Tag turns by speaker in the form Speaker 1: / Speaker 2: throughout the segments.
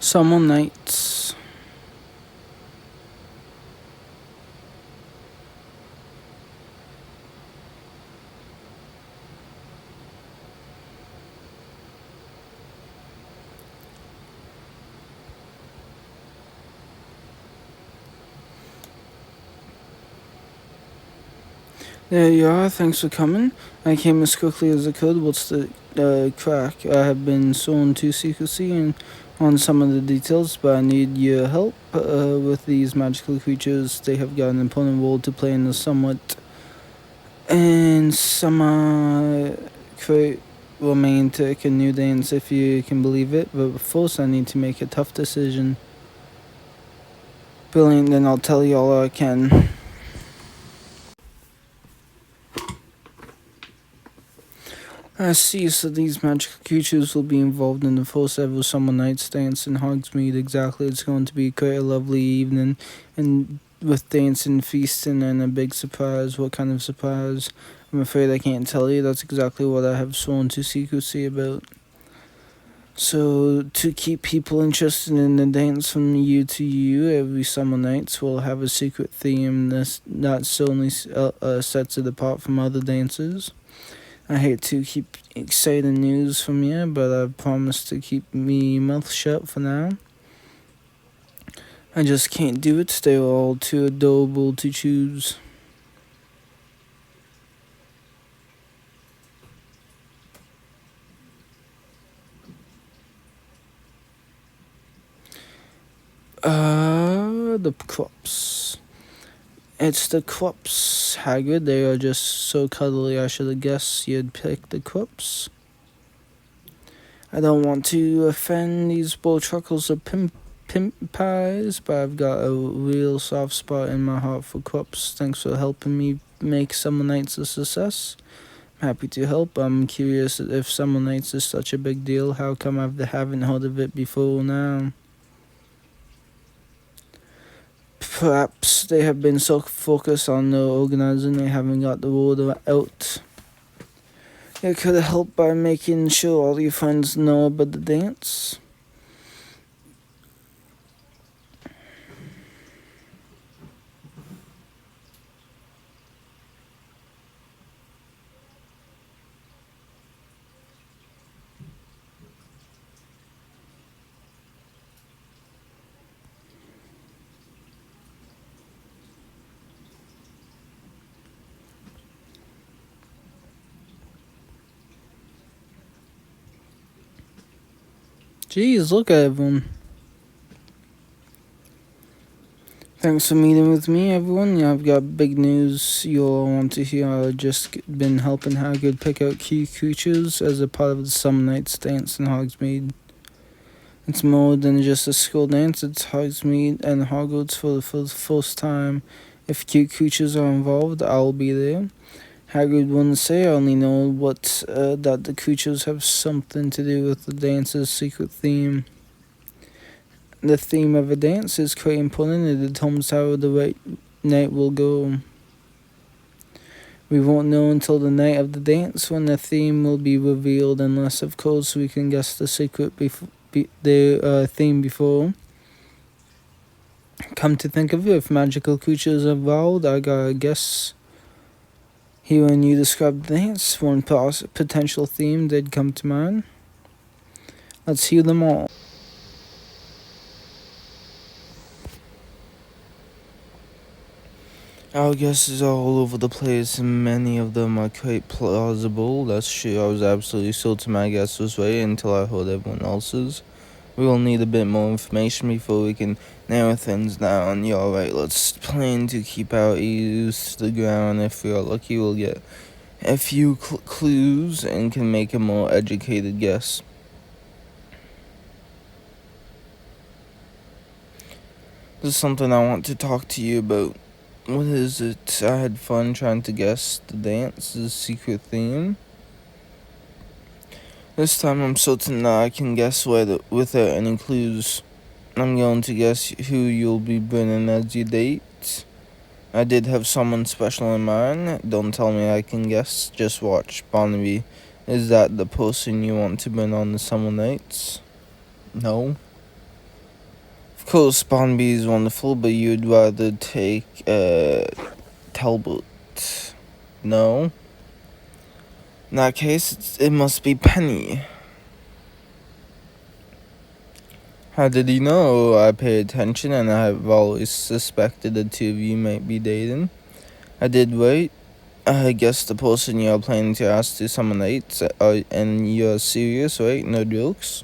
Speaker 1: Summer Nights. There you are, thanks for coming. I came as quickly as I could. What's the crack? I have been sworn to secrecy and on some of the details, but I need your help with these magical creatures. They have got an important role to play in the somewhat and quite romantic and new dance, if you can believe it. But first, I need to make a tough decision. Brilliant, then I'll tell you all I can. I see, so these magical creatures will be involved in the first ever Summer Nights dance in Hogsmeade. Exactly, it's going to be quite a lovely evening, and with dancing, feasting, and a big surprise. What kind of surprise? I'm afraid I can't tell you. That's exactly what I have sworn to secrecy about. So, to keep people interested in the dance from year to year, every Summer Nights will have a secret theme that's only sets it apart from other dances. I hate to keep exciting news from you, but I promise to keep me mouth shut for now. I just can't do it. They're all too adorable to choose. The crops. It's the crops, Hagrid. They are just so cuddly. I should have guessed you'd pick the crops. I don't want to offend these Bowtruckles or pimp pies, but I've got a real soft spot in my heart for crops. Thanks for helping me make Summer Nights a success. I'm happy to help. I'm curious if Summer Nights is such a big deal. How come I haven't heard of it before now? Perhaps they have been so focused on the organizing they haven't got the word out. You could help by making sure all your friends know about the dance. Jeez, look at everyone. Thanks for meeting with me, everyone. I've got big news you'll want to hear. I've just been helping Hagrid pick out key creatures as a part of the Summer Nights dance in Hogsmeade. It's more than just a school dance. It's Hogsmeade and Hogwarts for the first time. If cute creatures are involved, I'll be there. Hagrid wouldn't say. I only know that the creatures have something to do with the dance's secret theme. The theme of a dance is quite important. It determines how the right night will go. We won't know until the night of the dance when the theme will be revealed, unless, of course, we can guess the secret theme before. Come to think of it, if magical creatures are involved, I gotta guess. Hearing you describe the dance, one potential theme did come to mind. Let's hear them all. Our guesses are all over the place, and many of them are quite plausible. That's true. I was absolutely certain my guess was right until I heard everyone else's. We will need a bit more information before we can narrow things down. You're right, let's plan to keep our ears to the ground. If we are lucky, we'll get a few clues and can make a more educated guess. There's something I want to talk to you about. What is it? I had fun trying to guess the dance's secret theme. This time I'm certain that I can guess without any clues. I'm going to guess who you'll be bringing as your date. I did have someone special in mind. Don't tell me I can guess. Just watch. Barnaby, is that the person you want to bring on the Summer Nights? No? course, Bonby is wonderful, but you'd rather take Talbot. No? In that case, it must be Penny. How did you know? I pay attention and I have always suspected the two of you might be dating. I did wait. I guess the person you're planning to ask to summon eight, and you're serious, right? No jokes?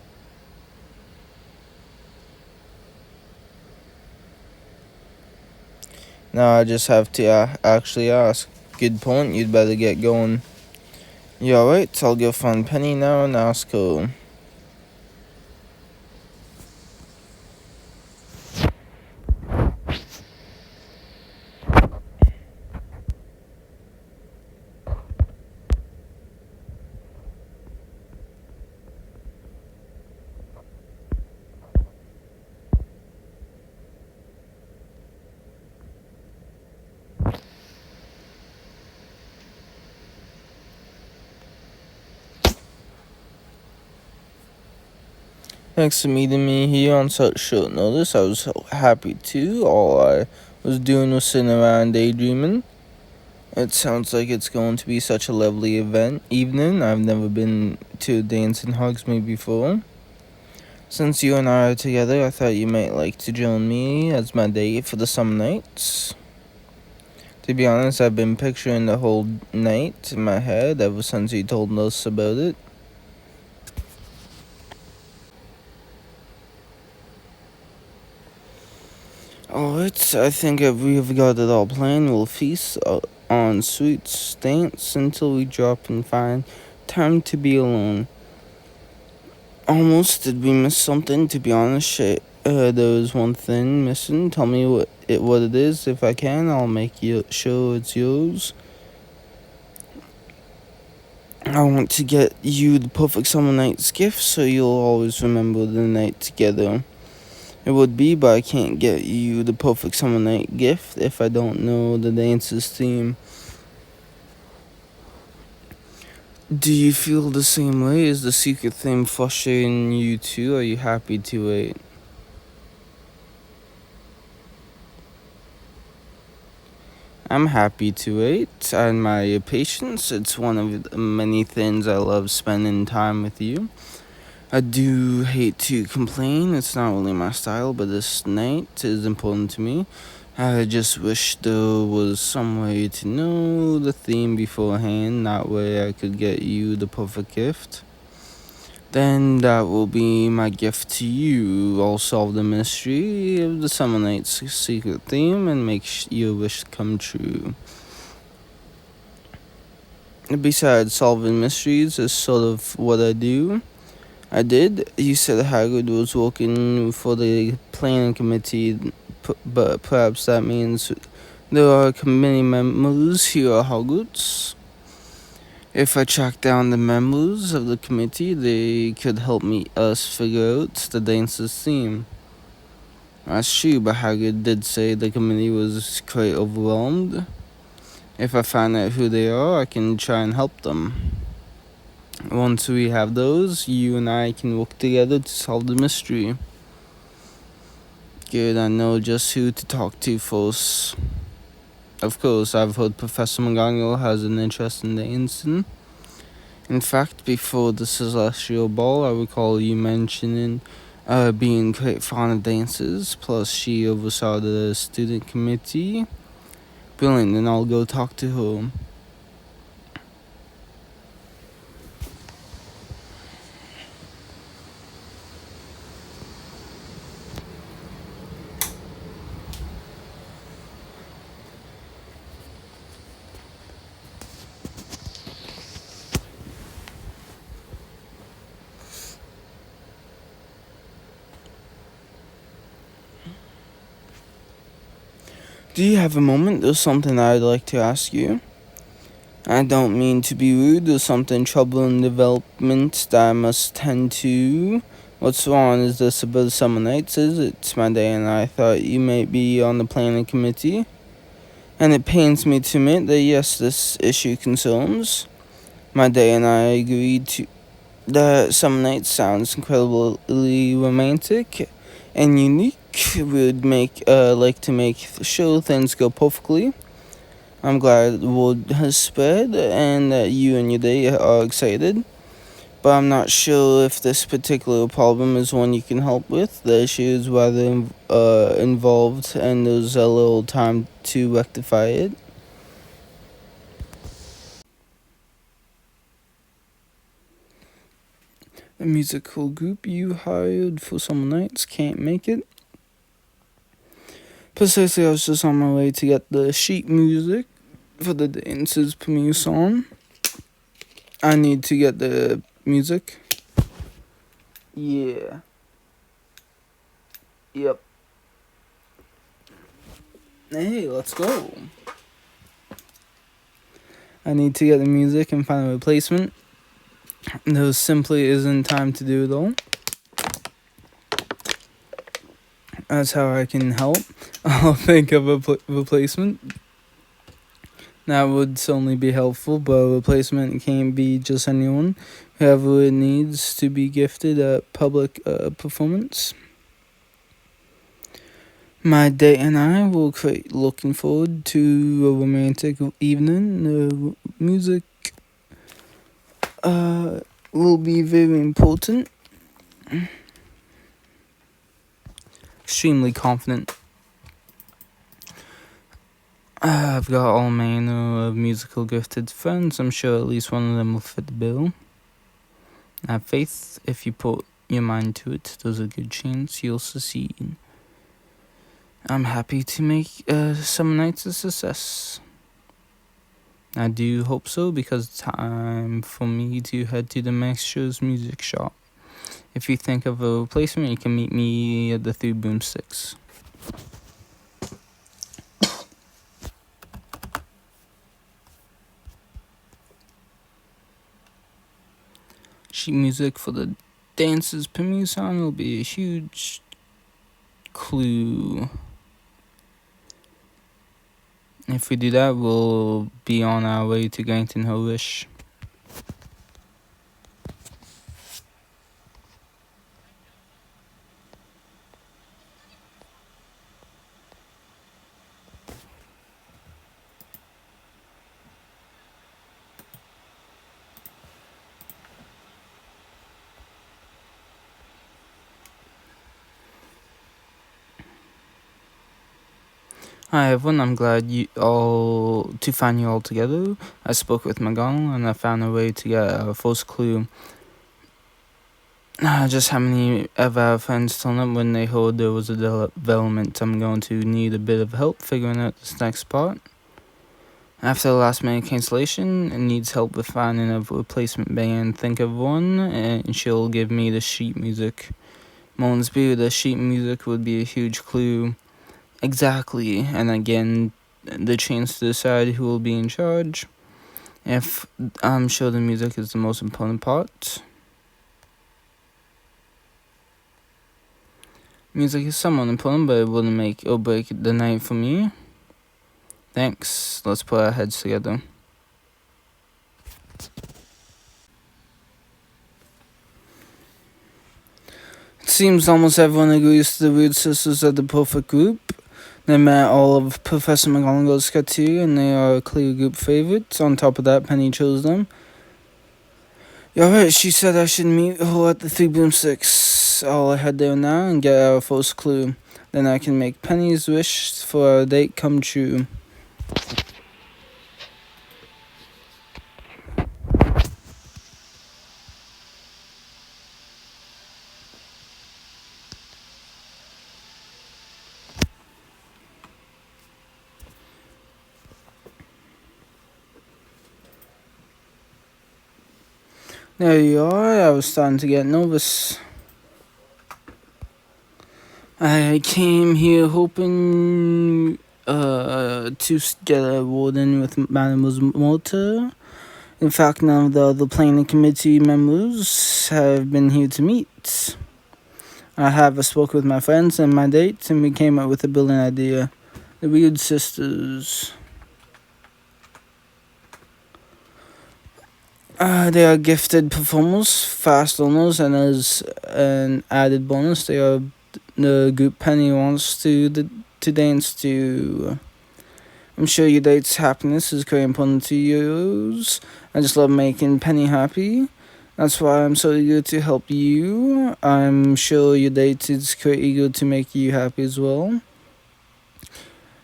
Speaker 1: Now I just have to actually ask. Good point, you'd better get going. You alright? I'll go find Penny now and ask her. Thanks for meeting me here on such short notice. I was so happy to. All I was doing was sitting around daydreaming. It sounds like it's going to be such a lovely evening. I've never been to a dance in Hogsmeade before. Since you and I are together, I thought you might like to join me as my date for the summer nights. To be honest, I've been picturing the whole night in my head ever since you told us about it. Alright, I think if we've got it all planned, we'll feast on sweets, dance until we drop and find time to be alone. Almost did we miss something, to be honest. There was one thing missing. Tell me what it is. If I can, I'll make sure it's yours. I want to get you the perfect summer night's gift so you'll always remember the night together. It would be, but I can't get you the perfect summer night gift if I don't know the dance's theme. Do you feel the same way? Is the secret theme frustrating you too? Are you happy to wait? I'm happy to wait. I admire your patience. It's one of the many things I love spending time with you. I do hate to complain, it's not really my style, but this night is important to me. I just wish there was some way to know the theme beforehand, that way I could get you the perfect gift. Then that will be my gift to you. I'll solve the mystery of the Summer Night's secret theme and make your wish come true. Besides solving mysteries is sort of what I do. I did. You said Hagrid was working for the planning committee, but perhaps that means there are committee members here at Hogwarts. If I track down the members of the committee, they could help us figure out the dance's theme. That's true, but Hagrid did say the committee was quite overwhelmed. If I find out who they are, I can try and help them. Once we have those, you and I can work together to solve the mystery. Good, I know just who to talk to first. Of course, I've heard Professor McGonagall has an interest in dancing. In fact, before the Celestial Ball, I recall you mentioning being quite fond of dances, plus she oversaw the student committee. Brilliant, then I'll go talk to her. Do you have a moment? There's something I'd like to ask you. I don't mean to be rude. There's something troubling development that I must tend to. What's wrong? Is this about summer nights? Is it? My day and I thought you might be on the planning committee. And it pains me to admit that yes, this issue concerns. My day and I agreed to that summer nights sounds incredibly romantic. and unique. We would like to make sure things go perfectly. I'm glad the word has spread and that you and your day are excited. But I'm not sure if this particular problem is one you can help with. The issue is rather involved, and there's a little time to rectify it. The musical group you hired for summer nights can't make it. Precisely, I was just on my way to get the sheet music for the dance's premiere song. I need to get the music. Yeah. Yep. Hey, let's go. I need to get the music and find a replacement. There simply isn't time to do it all. That's how I can help. I'll think of a replacement. That would certainly be helpful, but a replacement can't be just anyone. Whoever it needs to be gifted a public performance. My date and I will looking forward to a romantic evening. The music will be very important. Extremely confident. I've got all manner of musical gifted friends. I'm sure at least one of them will fit the bill. I have faith if you put your mind to it, there's a good chance you'll succeed. I'm happy to make some nights a success. I do hope so, because it's time for me to head to the Max's music shop. If you think of a replacement, you can meet me at the Three Boomsticks. Sheet music for the dance's premiere song will be a huge clue. If we do that, we'll be on our way to granting her wish. Hi everyone, I'm glad to find you all together. I spoke with McGonagall and I found a way to get a first clue. Just how many of our friends told them when they heard there was a development. I'm going to need a bit of help figuring out this next part. After the last minute cancellation, it needs help with finding a replacement band. Think of one, and she'll give me the sheet music. Moansby, the sheet music would be a huge clue. Exactly, and again, the chance to decide who will be in charge. If I'm sure the music is the most important part. Music is somewhat important, but it wouldn't make or break the night for me. Thanks, let's put our heads together. It seems almost everyone agrees the Weird Sisters are the perfect group. They met all of Professor McGonagall's criteria, and they are a clear group favorite. On top of that, Penny chose them. You're right, she said I should meet her at the Three Boomsticks. I'll head there now and get our first clue. Then I can make Penny's wish for our date come true. There you are. I was starting to get nervous. I came here hoping to get a word in with Mademoiselle Mortar. In fact, none of the other planning committee members have been here to meet. I have spoke with my friends and my date, and we came up with a brilliant idea. The Weird Sisters. They are gifted performers, fast learners, and as an added bonus, they are the group Penny wants to dance to. I'm sure your date's happiness is very important to you. I just love making Penny happy. That's why I'm so eager to help you. I'm sure your date is quite eager to make you happy as well.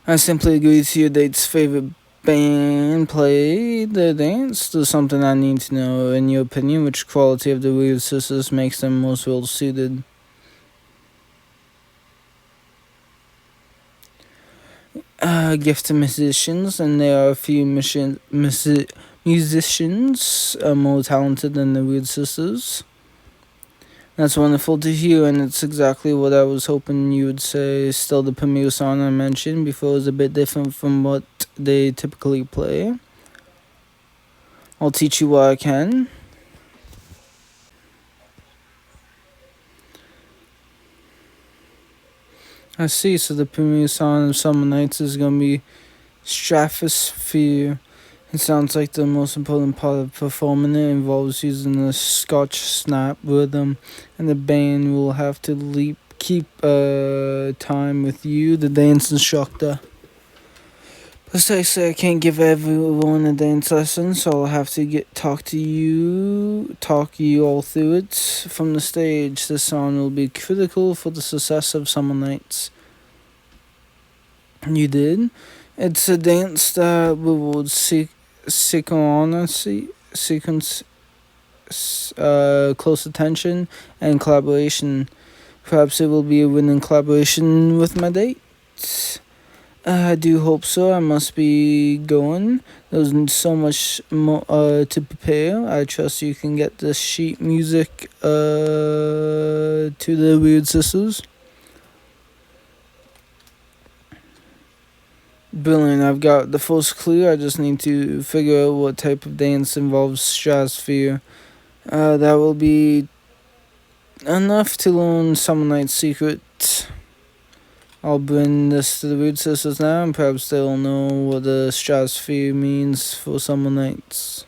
Speaker 1: I simply agree to your date's favorite band play the dance. There's something I need to know. In your opinion, which quality of the Weird Sisters makes them most well suited? Gifted musicians, and there are a few musicians more talented than the Weird Sisters. That's wonderful to hear, and it's exactly what I was hoping you would say. Still, the premiere song I mentioned before is a bit different from what they typically play. I'll teach you what I can. I see, so the premiere song of Summer Nights is going to be Stratosphere. It sounds like the most important part of performing it involves using the Scotch snap rhythm, and the band will have to keep time with you, the dance instructor. Precisely, I can't give everyone a dance lesson, so I'll have to talk you all through it from the stage. This song will be critical for the success of Summer Nights. You did. It's a dance that rewards sequence, close attention, and collaboration. Perhaps it will be a winning collaboration with my date. I do hope so. I must be going. There's so much more to prepare. I trust you can get the sheet music to the Weird Sisters. Brilliant. I've got the first clue. I just need to figure out what type of dance involves stratosphere. That will be enough to learn Summer Night's secret. I'll bring this to the Weird Sisters now, and perhaps they'll know what the stratosphere means for Summer Nights.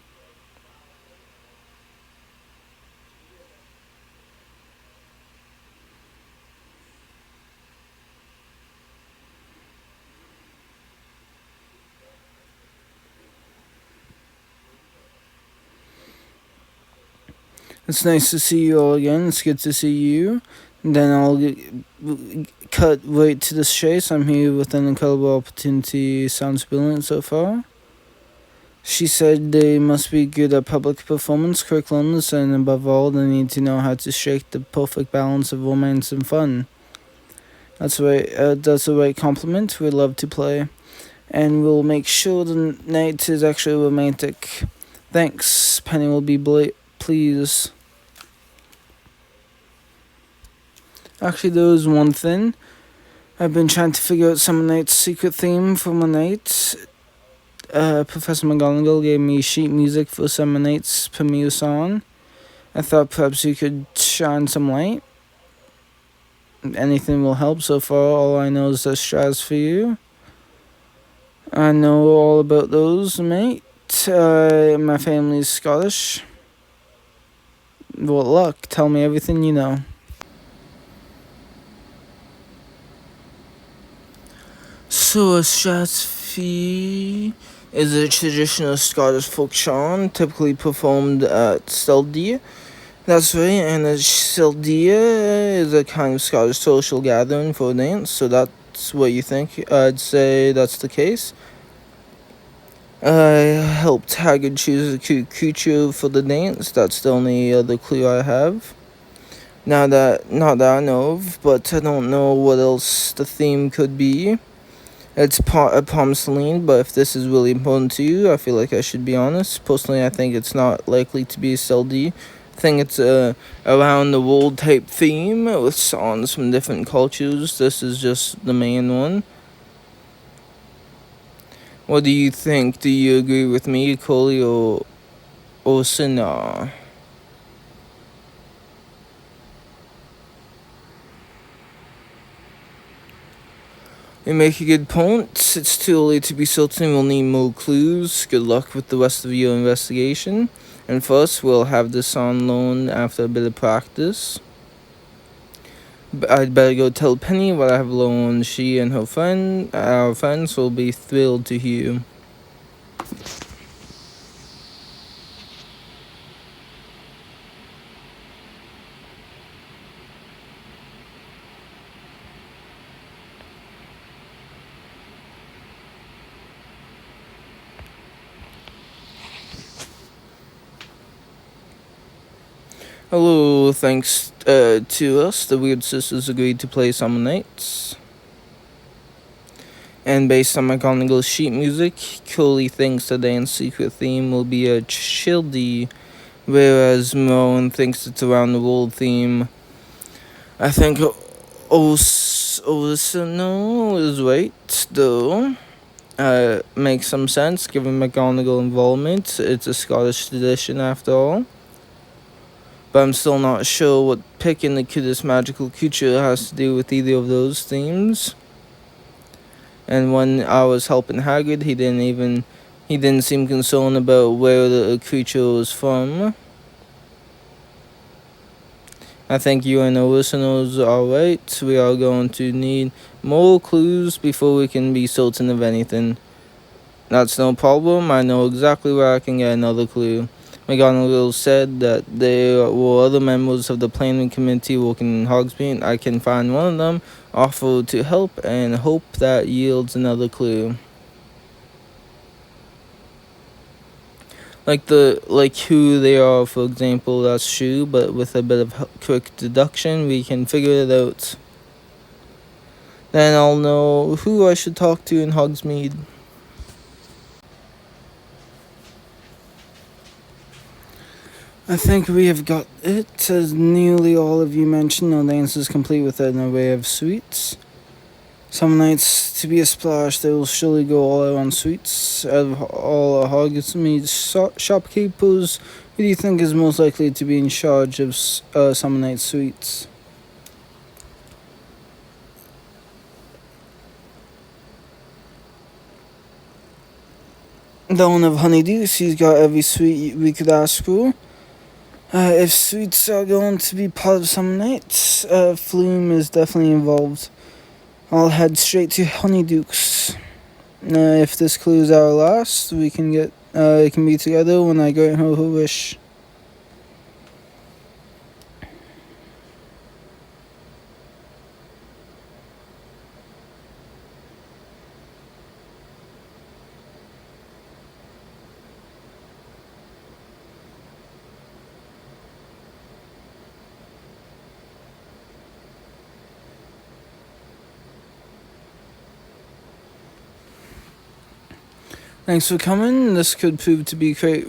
Speaker 1: It's nice to see you all again. It's good to see you. And then I'll cut right to the chase. I'm here with an incredible opportunity. Sounds brilliant so far. She said they must be good at public performance curriculums, and above all, they need to know how to strike the perfect balance of romance and fun. That's right. That's the right compliment. We love to play, and we'll make sure the night is actually romantic. Thanks. Penny will be pleased. Actually, there was one thing. I've been trying to figure out Summer Night's secret theme for my night. Professor McGonagall gave me sheet music for Summer Night's premiere song. I thought perhaps you could shine some light. Anything will help. So far, all I know is the stratosphere. I know all about those, mate. My family's Scottish. What luck. Tell me everything you know. So a stratosphere is a traditional Scottish folk song typically performed at Steldia. That's right, and a Steldia is a kind of Scottish social gathering for a dance, so that's what you think. I'd say that's the case. I helped Hagrid choose a cute creature for the dance. That's the only other clue I have. Not that I know of, but I don't know what else the theme could be. It's a promised lean, but if this is really important to you, I feel like I should be honest. Personally, I think it's not likely to be a CLD. I think it's a around the world type theme with songs from different cultures. This is just the main one. What do you think? Do you agree with me, Coley, or Sinar? You make a good point. It's too early to be certain. We'll need more clues. Good luck with the rest of your investigation. And first, we'll have this on loan after a bit of practice. I'd better go tell Penny what I have learned. She and our friends, will be thrilled to hear. Hello, thanks to us, the Weird Sisters agreed to play some nights. And based on McGonagall's sheet music, Coley thinks the dance secret theme will be a childy, whereas Rowan thinks it's a round the world theme. I think Orsino is right, though. Makes some sense given McGonagall involvement. It's a Scottish tradition after all. But I'm still not sure what picking the cutest magical creature has to do with either of those themes. And when I was helping Hagrid, he didn't seem concerned about where the creature was from. I think you and the listeners are right. We are going to need more clues before we can be certain of anything. That's no problem. I know exactly where I can get another clue. McGonagall said that there were other members of the planning committee working in Hogsmeade. I can find one of them, offer to help, and hope that yields another clue. Like who they are, for example, that's true, but with a bit of quick deduction, we can figure it out. Then I'll know who I should talk to in Hogsmeade. I think we have got it. As nearly all of you mentioned, the dance is complete with an array of sweets. Some nights, to be a splash, they will surely go all out on sweets. Out of all Hogsmeade shopkeepers, who do you think is most likely to be in charge of some night's sweets? The one of Honeydew, he's got every sweet we could ask for. If sweets are going to be part of some nights, Flume is definitely involved. I'll head straight to Honeydukes. If this clue is our last, we can be together when I grant her her wish. Thanks for coming. This could prove to be quite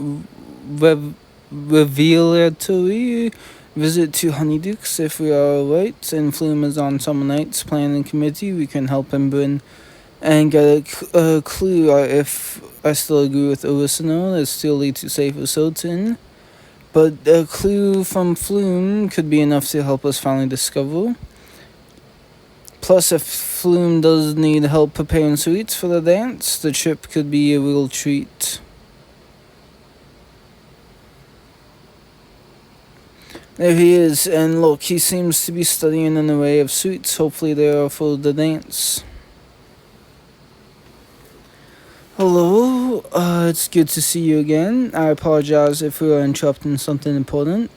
Speaker 1: revelatory. Visit to Honeydukes if we are right, and Flume is on some nights planning committee. We can help him bring and get a clue. If I still agree with Ursino, it's still lead to say for certain. But a clue from Flume could be enough to help us finally discover. Plus, if Flume does need help preparing sweets for the dance, the trip could be a real treat. There he is, and look, he seems to be studying an array of sweets. Hopefully they are for the dance. Hello, it's good to see you again. I apologize if we are interrupting something important.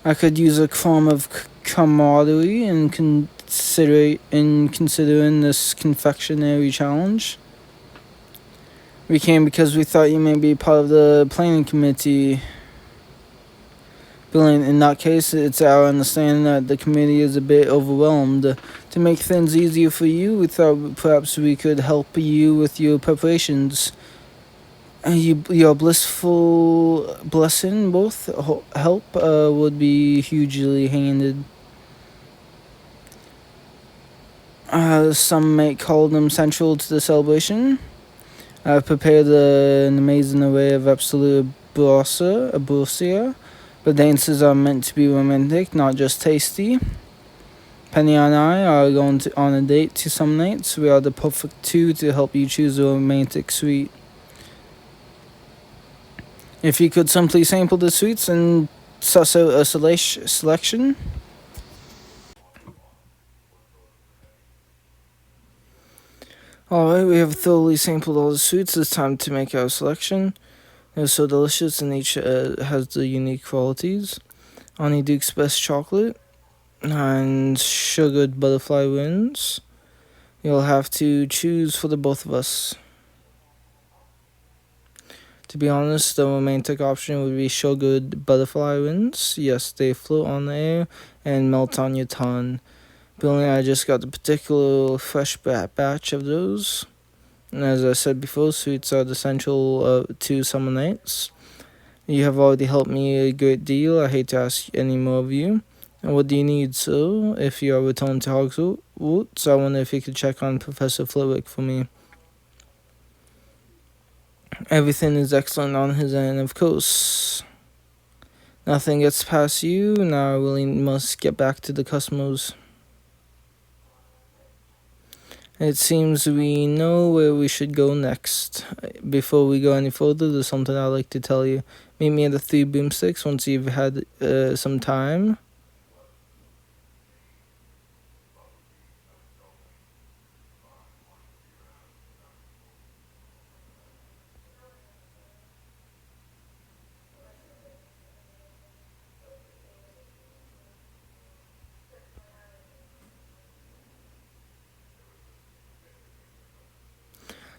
Speaker 1: I could use a form of camaraderie in considering this confectionery challenge. We came because we thought you may be part of the planning committee. Brilliant. In that case, it's our understanding that the committee is a bit overwhelmed. To make things easier for you, we thought perhaps we could help you with your preparations. Your blissful blessing, both help, would be hugely handed. Some may call them central to the celebration. I've prepared an amazing array of absolute ambrosia. The dances are meant to be romantic, not just tasty. Penny and I are going on a date to some nights. We are the perfect two to help you choose a romantic sweet. If you could simply sample the sweets and suss out a selection. Alright, we have thoroughly sampled all the suits. It's time to make our selection. They're so delicious and each has the unique qualities. Honeyduke's best chocolate and sugared butterfly wins. You'll have to choose for the both of us. To be honest, the romantic option would be sugared butterfly wins. Yes, they float on the air and melt on your tongue. Billy and I just got the particular fresh batch of those. And as I said before, sweets are essential to summer nights. You have already helped me a great deal. I hate to ask any more of you. And what do you need, sir? If you are returning to Hogwarts, I wonder if you could check on Professor Flitwick for me. Everything is excellent on his end, of course. Nothing gets past you. Now I really must get back to the customers. It seems we know where we should go next. Before we go any further, there's something I'd like to tell you. Meet me at the Three Broomsticks once you've had some time.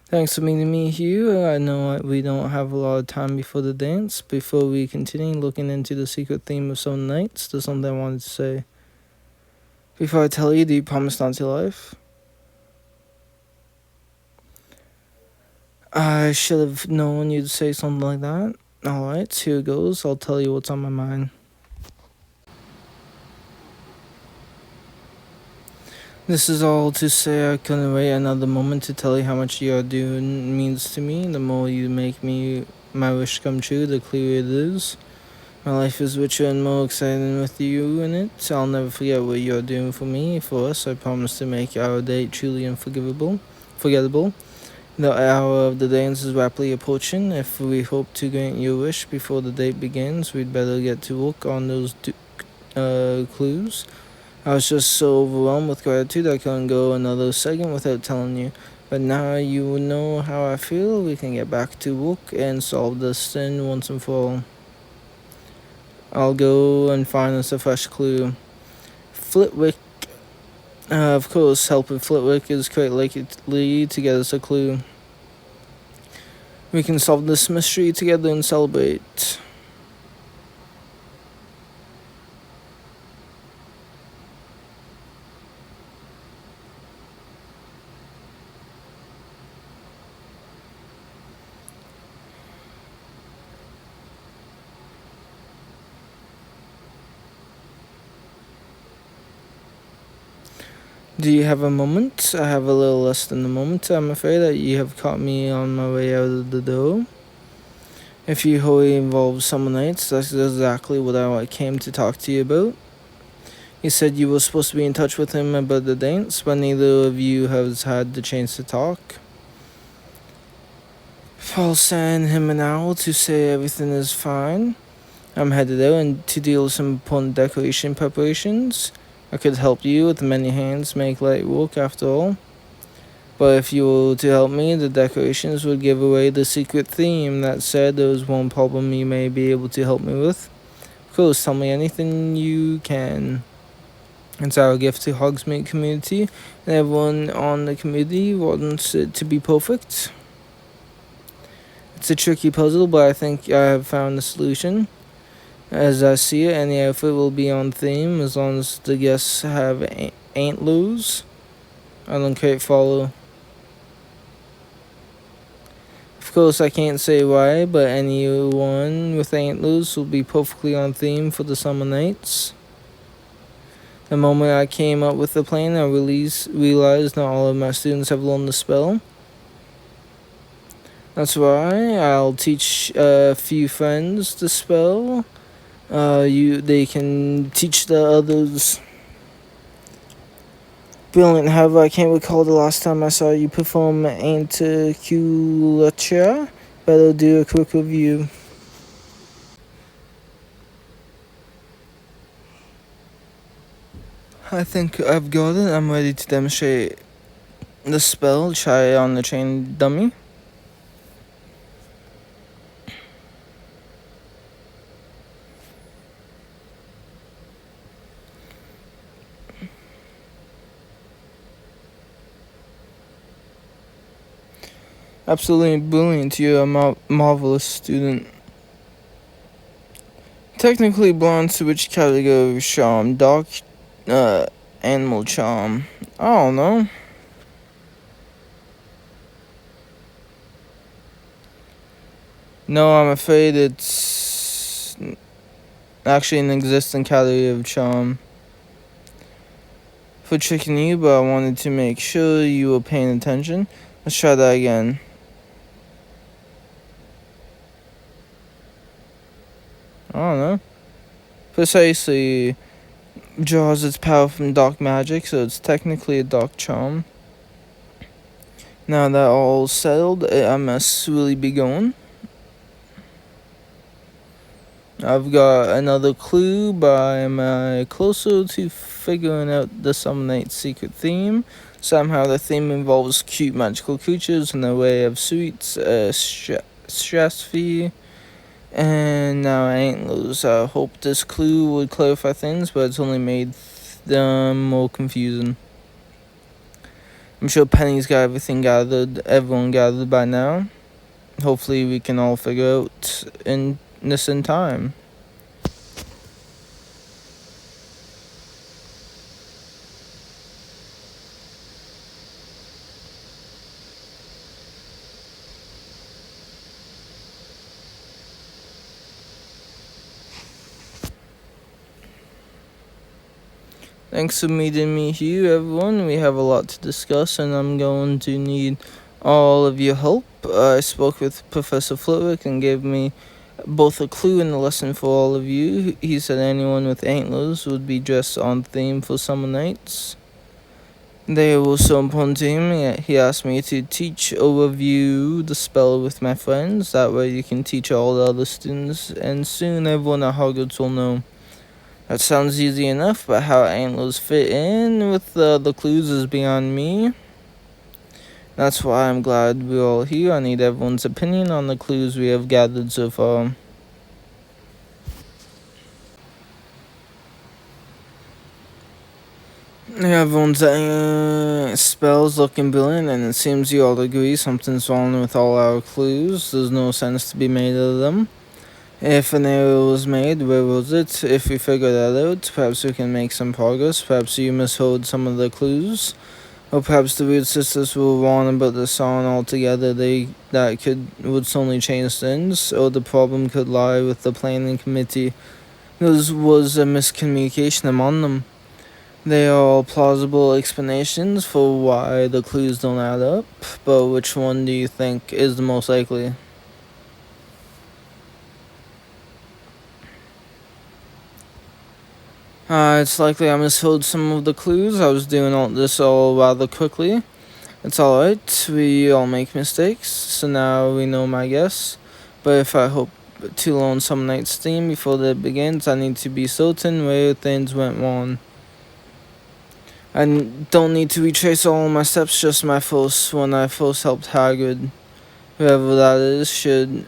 Speaker 1: Thanks for meeting me here. I know we don't have a lot of time before the dance. Before we continue looking into the secret theme of some nights, there's something I wanted to say. Before I tell you, do you promise not to laugh? I should have known you'd say something like that. Alright, here goes. I'll tell you what's on my mind. This is all to say I couldn't wait another moment to tell you how much you are doing means to me. The more you make my wish come true, the clearer it is. My life is richer and more exciting with you in it. I'll never forget what you are doing for me. For us, I promise to make our date truly forgettable. The hour of the dance is rapidly approaching. If we hope to grant your wish before the date begins, we'd better get to work on those clues. I was just so overwhelmed with gratitude I couldn't go another second without telling you. But now you know how I feel. We can get back to work and solve this thing once and for all. I'll go and find us a fresh clue. Flitwick. Of course, helping Flitwick is quite likely to get us a clue. We can solve this mystery together and celebrate. Do you have a moment? I have a little less than a moment. I'm afraid that you have caught me on my way out of the door. If you wholly involve summer nights, that's exactly what I came to talk to you about. You said you were supposed to be in touch with him about the dance, but neither of you has had the chance to talk. I'll send him an owl to say everything is fine. I'm headed out and to deal with some important decoration preparations. I could help you with many hands make light work after all. But if you were to help me, the decorations would give away the secret theme. That said, there is one problem you may be able to help me with. Of course, tell me anything you can. It's our gift to Hogsmeade community, and everyone on the community wants it to be perfect. It's a tricky puzzle, but I think I have found the solution. As I see it, any outfit will be on theme as long as the guests have antlers. I don't quite follow. Of course, I can't say why, but anyone with antlers will be perfectly on theme for the summer nights. The moment I came up with the plan, I realized not all of my students have learned the spell. That's why I'll teach a few friends the spell. They can teach the others. Brilliant. However, I can't recall the last time I saw you perform Anteculature. Better do a quick review. I think I've got it. I'm ready to demonstrate. the spell, try it on the train dummy. Absolutely brilliant. You're a marvelous student. Technically belongs to which category of charm? Dog, animal charm. I don't know. No, I'm afraid it's actually an existing category of charm. For tricking you, but I wanted to make sure you were paying attention. Let's try that again. I don't know. Precisely draws its power from dark magic, so it's technically a dark charm. Now that all settled, I must really be going. I've got another clue, but I'm closer to figuring out the Summer Night's secret theme. Somehow the theme involves cute magical creatures in the way of sweets, stress-free, and now antlers. I hope this clue would clarify things, but it's only made them more confusing. I'm sure Penny's got everyone gathered by now. Hopefully we can all figure out in time. Thanks for meeting me here, everyone. We have a lot to discuss, and I'm going to need all of your help. I spoke with Professor Flitwick and gave me both a clue and a lesson for all of you. He said anyone with antlers would be dressed on theme for summer nights. They were so important to him, he asked me to teach or review the spell with my friends. That way you can teach all the other students, and soon everyone at Hogwarts will know. That sounds easy enough, but how antlers fit in with the clues is beyond me. That's why I'm glad we're all here. I need everyone's opinion on the clues we have gathered so far. Everyone's spells looking brilliant, and it seems you all agree something's wrong with all our clues. There's no sense to be made of them. If an error was made, where was it? If we figure that out, perhaps we can make some progress. Perhaps you misheard some of the clues. Or perhaps the Weird Sisters were wrong about the song altogether. Would suddenly change things. Or the problem could lie with the planning committee. There was a miscommunication among them. They are all plausible explanations for why the clues don't add up. But which one do you think is the most likely? It's likely I misheard some of the clues. I was doing all this rather quickly. It's alright, we all make mistakes, so now we know my guess. But if I hope to learn some night's theme before that begins, I need to be certain where things went wrong. I don't need to retrace all my steps, just when I first helped Hagrid. Whoever that is should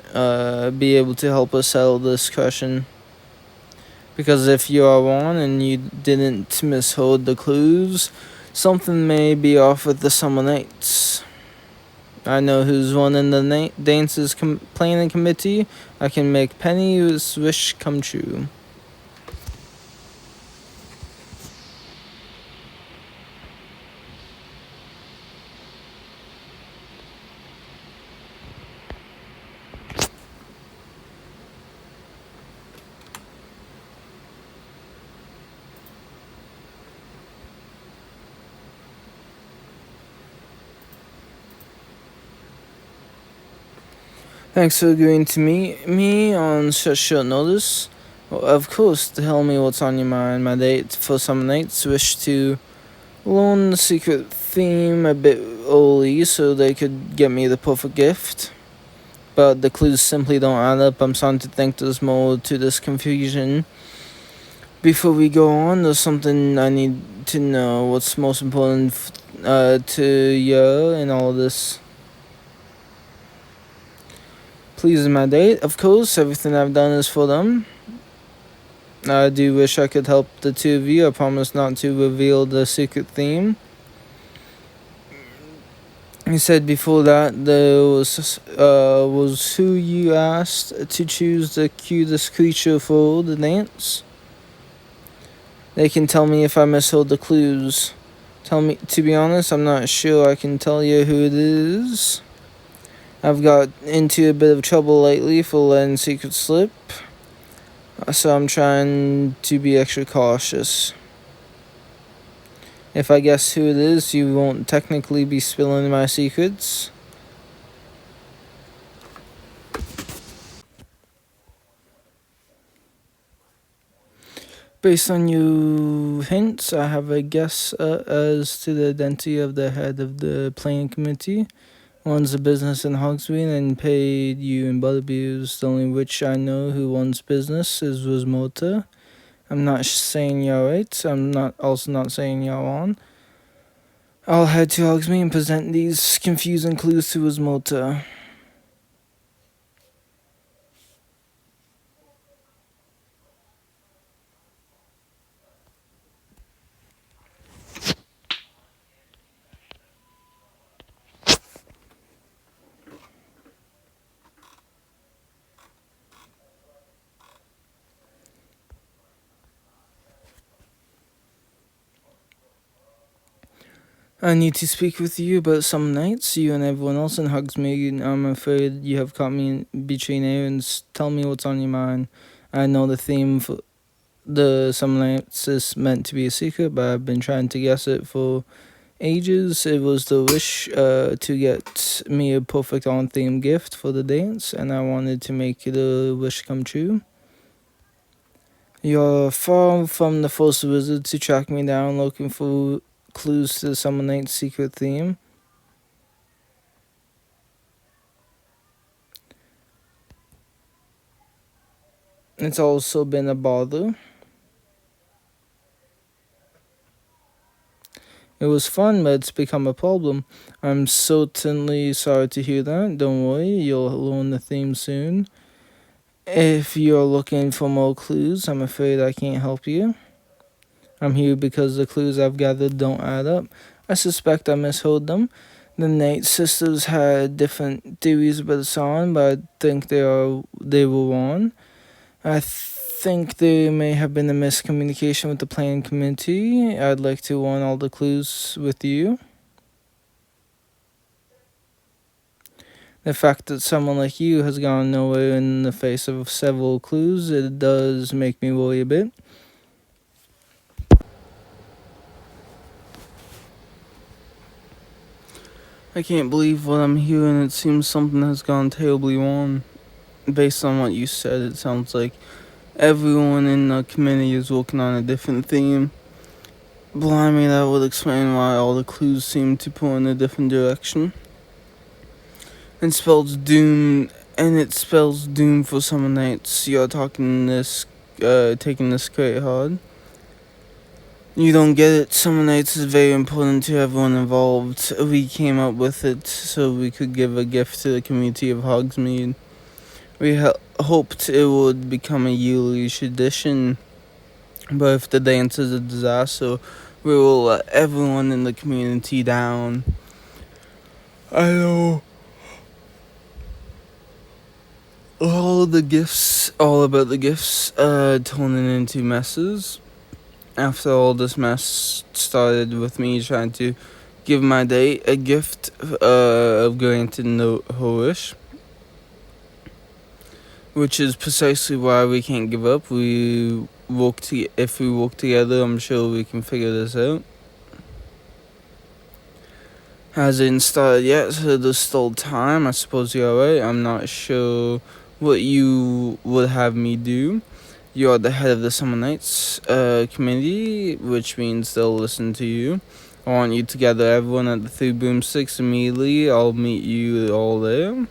Speaker 1: be able to help us settle this question. Because if you are wrong and you didn't misheard the clues, something may be off with the summer nights. I know who's running the dances planning committee. I can make Penny's wish come true. Thanks for agreeing to meet me on such short notice. Well, of course, tell me what's on your mind. My date for some nights wish to learn the secret theme a bit early so they could get me the perfect gift. But the clues simply don't add up. I'm starting to think there's more to this confusion. Before we go on, there's something I need need to know what's most important to you in all of this. Pleasing my date, of course. Everything I've done is for them. I do wish I could help the two of you. I promise not to reveal the secret theme. He said before that there was who you asked to choose the cutest creature for the dance. They can tell me if I misheard the clues. Tell me, to be honest, I'm not sure I can tell you who it is. I've got into a bit of trouble lately for letting secrets slip, so I'm trying to be extra cautious. If I guess who it is, you won't technically be spilling my secrets. Based on your hints, I have a guess as to the identity of the head of the planning committee. Runs a business in Hogsmeade and paid you in Butterbeers. The only witch I know who runs business is Rosmota. I'm not saying you're right. I'm not saying you're wrong. I'll head to Hogsmeade and present these confusing clues to Rosmota. I need to speak with you about some nights. You and everyone else in Hogsmeade. I'm afraid you have caught me between errands. Tell me what's on your mind. I know the theme for the some nights is meant to be a secret, but I've been trying to guess it for ages. It was the wish to get me a perfect on theme gift for the dance, and I wanted to make the wish come true. You're far from the first wizard to track me down looking for clues to the Summer Night's secret theme. It's also been a bother. It was fun, but it's become a problem. I'm certainly sorry to hear that. Don't worry, you'll learn the theme soon. If you're looking for more clues, I'm afraid I can't help you. I'm here because the clues I've gathered don't add up. I suspect I misheard them. The Night Sisters had different theories about the song, but I think they were wrong. I think there may have been a miscommunication with the planning committee. I'd like to run all the clues with you. The fact that someone like you has gone nowhere in the face of several clues, it does make me worry a bit. I can't believe what I'm hearing. It seems something has gone terribly wrong. Based on what you said, it sounds like everyone in the committee is working on a different theme. Blimey, that would explain why all the clues seem to point in a different direction. It spells doom, and it spells doom for Summer Nights. You're taking this quite hard. You don't get it. Summer Nights is very important to everyone involved. We came up with it so we could give a gift to the community of Hogsmeade. We hoped it would become a yearly tradition, but if the dance is a disaster, we will let everyone in the community down. I know. All about the gifts, turning into messes. After all this mess started with me trying to give my date a gift of granting her wish, which is precisely why we can't give up. If we work together, I'm sure we can figure this out. Hasn't started yet, so there's still time. I suppose you're right. I'm not sure what you would have me do. You're the head of the Summer Nights committee, which means they'll listen to you. I want you to gather everyone at the Three Broomsticks immediately. I'll meet you all there.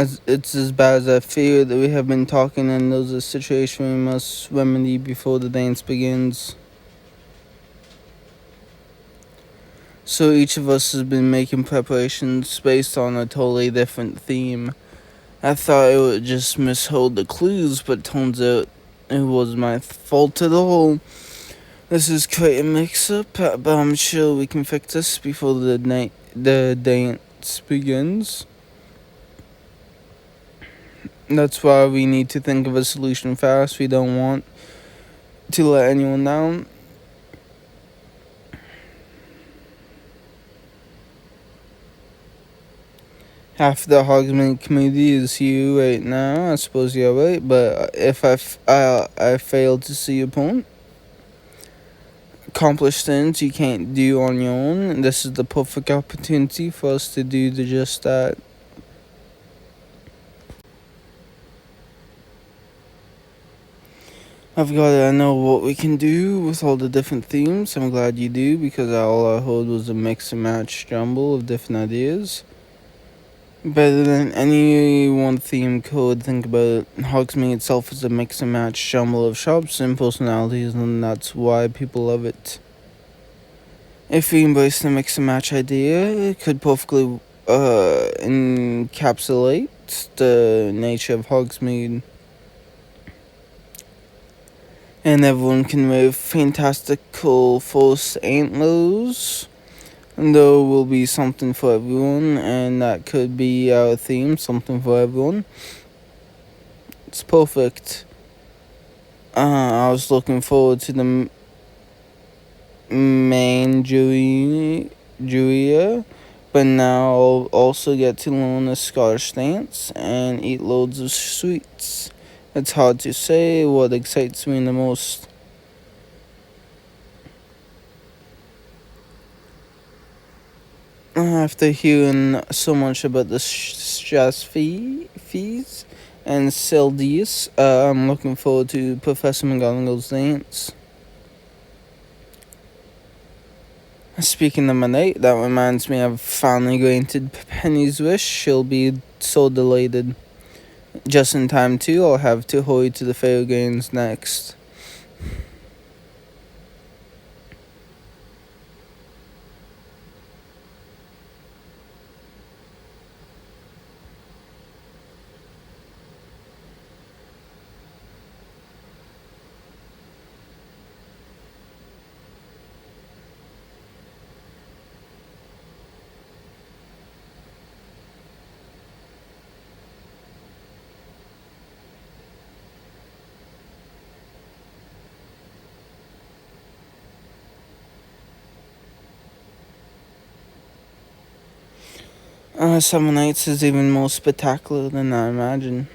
Speaker 1: as it's as bad as I fear that we have been talking, and there's a situation we must remedy before the dance begins. So each of us has been making preparations based on a totally different theme. I thought it would just mishold the clues, but turns out it was my fault at all. This is quite a mix-up, but I'm sure we can fix this before the dance begins. That's why we need to think of a solution fast. We don't want to let anyone down. Half the Hogsmeade community is here right now. I suppose you're right, but if I fail to see your point, accomplish things you can't do on your own. This is the perfect opportunity for us to do just that. I've got to know what we can do with all the different themes. I'm glad you do, because all I heard was a mix and match jumble of different ideas. Better than any one theme could. Think about it. Hogsmeade itself is a mix and match jumble of shops and personalities, and that's why people love it. If we embrace the mix and match idea, it could perfectly encapsulate the nature of Hogsmeade. And everyone can wear fantastical false antlers. And there will be something for everyone, and that could be our theme, something for everyone. It's perfect. I was looking forward to the main Julia, but now I'll also get to learn the Scottish dance and eat loads of sweets. It's hard to say what excites me the most. After hearing so much about the fees and Celdius, I'm looking forward to Professor McGonagall's dance. Speaking of my night, that reminds me I've finally granted Penny's wish. She'll be so delighted. Just in time too, I'll have to hurry to the fair games next. Summer Nights is even more spectacular than I imagined.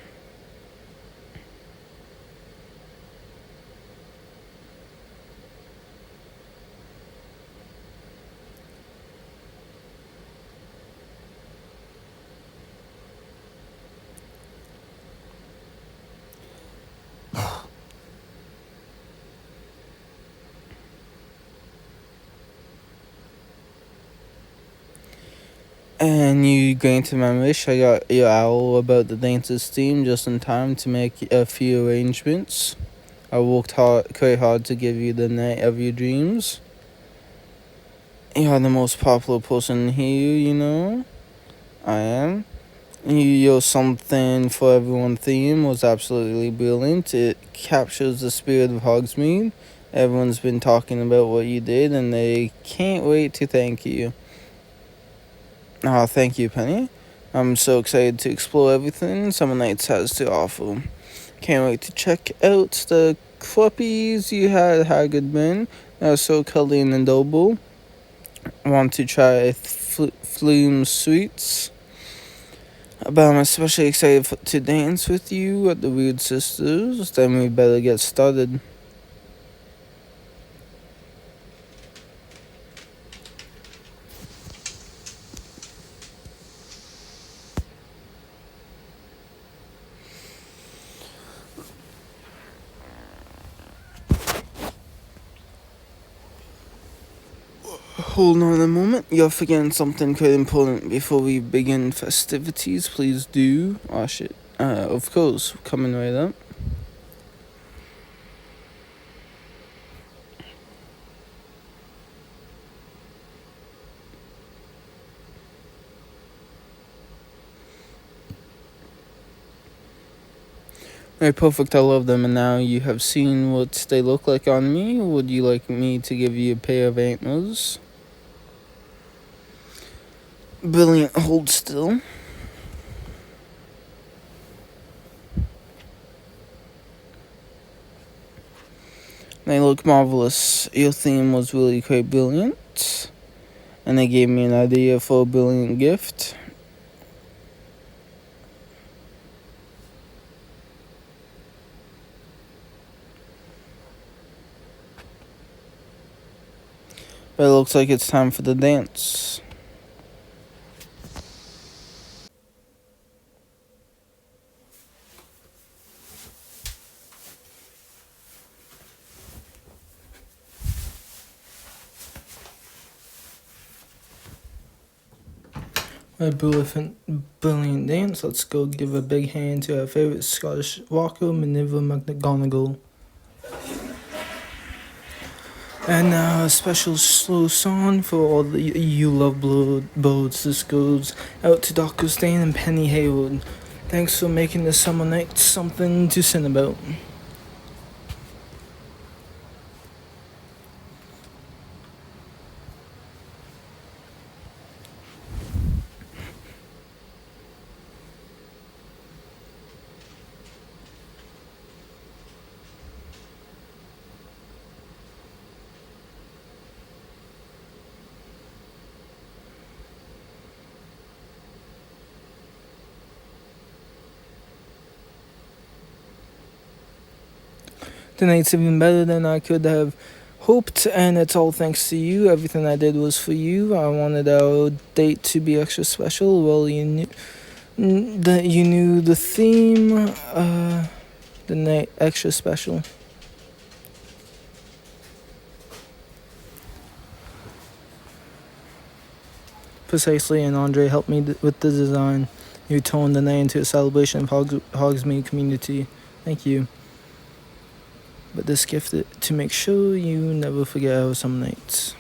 Speaker 1: And you granted my wish. I got your owl about the dance's theme just in time to make a few arrangements. I worked quite hard to give you the night of your dreams. You're the most popular person here, you know. I am. Your something for everyone theme was absolutely brilliant. It captures the spirit of Hogsmeade. Everyone's been talking about what you did, and they can't wait to thank you. Oh, thank you, Penny. I'm so excited to explore everything Summer Nights has to offer. Can't wait to check out the cruppies you had Hagrid been. They are so cuddly and adorable. Want to try Flume's sweets. But I'm especially excited to dance with you at the Weird Sisters. Then we better get started. Hold on a moment, you're forgetting something quite important before we begin festivities. Please do. Oh shit. Of course, coming right up. Right, perfect. I love them, and now you have seen what they look like on me. Would you like me to give you a pair of antlers? Brilliant. Hold still. They look marvelous. Your theme was really quite brilliant, and they gave me an idea for a brilliant gift. But it looks like it's time for the dance. A brilliant dance. Let's go give a big hand to our favorite Scottish rocker, Minerva McGonagall. And now a special slow song for all the you love birds. This goes out to Doc Costain and Penny Haywood. Thanks for making this summer night something to sing about. Tonight's even better than I could have hoped, and it's all thanks to you. Everything I did was for you. I wanted our date to be extra special. Well, you knew that you knew the theme, the night extra special. Precisely, and Andre helped me with the design. You toned the night into a celebration of Hogsmeade community. Thank you. But this gift to make sure you never forget our summer nights.